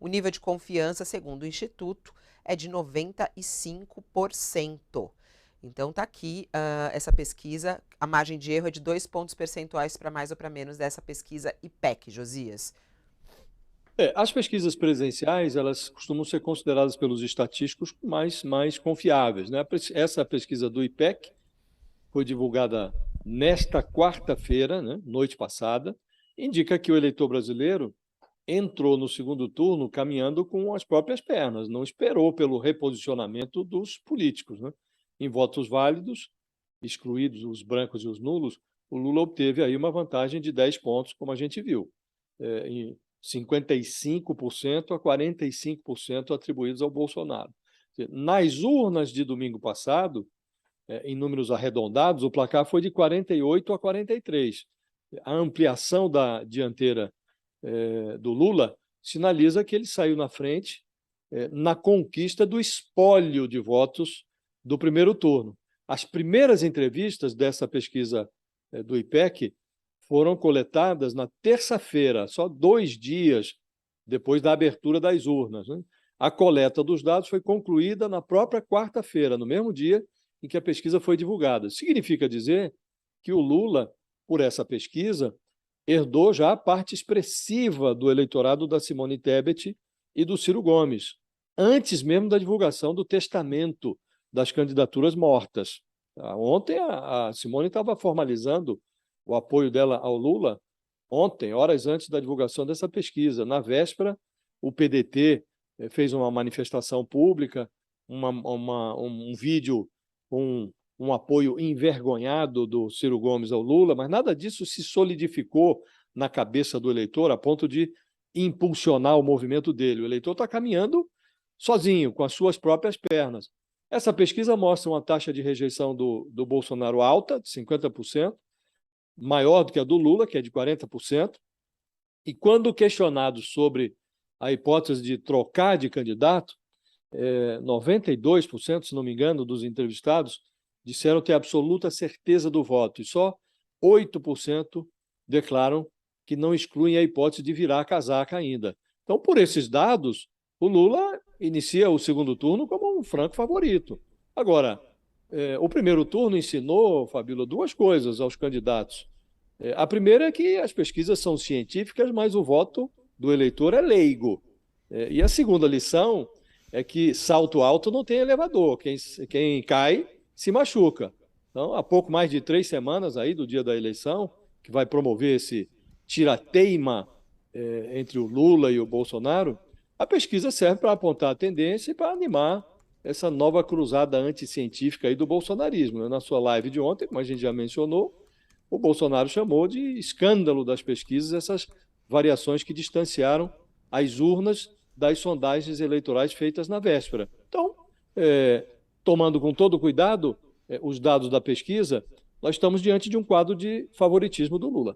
O nível de confiança, segundo o Instituto, é de 95%. Então tá aqui essa pesquisa, a margem de erro é de 2 pontos percentuais para mais ou para menos dessa pesquisa IPEC, Josias. As pesquisas presenciais, elas costumam ser consideradas pelos estatísticos mais confiáveis, né? Essa pesquisa do IPEC foi divulgada nesta quarta-feira, né, noite passada, indica que o eleitor brasileiro entrou no segundo turno caminhando com as próprias pernas, não esperou pelo reposicionamento dos políticos, né? Em votos válidos, excluídos os brancos e os nulos, o Lula obteve aí uma vantagem de 10 pontos, como a gente viu, em 55% a 45% atribuídos ao Bolsonaro. Nas urnas de domingo passado, em números arredondados, o placar foi de 48 a 43. A ampliação da dianteira do Lula sinaliza que ele saiu na frente na conquista do espólio de votos do primeiro turno. As primeiras entrevistas dessa pesquisa do IPEC foram coletadas na terça-feira, só 2 dias depois da abertura das urnas, né? A coleta dos dados foi concluída na própria quarta-feira, no mesmo dia em que a pesquisa foi divulgada. Significa dizer que o Lula, por essa pesquisa, herdou já a parte expressiva do eleitorado da Simone Tebet e do Ciro Gomes, antes mesmo da divulgação do testamento das candidaturas mortas. Ontem a Simone estava formalizando o apoio dela ao Lula, ontem, horas antes da divulgação dessa pesquisa. Na véspera, o PDT fez uma manifestação pública, um vídeo com um apoio envergonhado do Ciro Gomes ao Lula, mas nada disso se solidificou na cabeça do eleitor a ponto de impulsionar o movimento dele. O eleitor está caminhando sozinho, com as suas próprias pernas. Essa pesquisa mostra uma taxa de rejeição do Bolsonaro alta, de 50%, maior do que a do Lula, que é de 40%, e quando questionado sobre a hipótese de trocar de candidato, 92%, se não me engano, dos entrevistados disseram ter absoluta certeza do voto, e só 8% declaram que não excluem a hipótese de virar a casaca ainda. Então, por esses dados, o Lula inicia o segundo turno como um franco favorito. Agora, o primeiro turno ensinou, Fabíola, duas coisas aos candidatos. A primeira é que as pesquisas são científicas, mas o voto do eleitor é leigo. E a segunda lição é que salto alto não tem elevador. Quem cai se machuca. Então, há pouco mais de 3 semanas aí do dia da eleição, que vai promover esse tirateima entre o Lula e o Bolsonaro, a pesquisa serve para apontar a tendência e para animar essa nova cruzada anticientífica aí do bolsonarismo, né? Na sua live de ontem, como a gente já mencionou, o Bolsonaro chamou de escândalo das pesquisas essas variações que distanciaram as urnas das sondagens eleitorais feitas na véspera. Então, tomando com todo cuidado os dados da pesquisa, nós estamos diante de um quadro de favoritismo do Lula.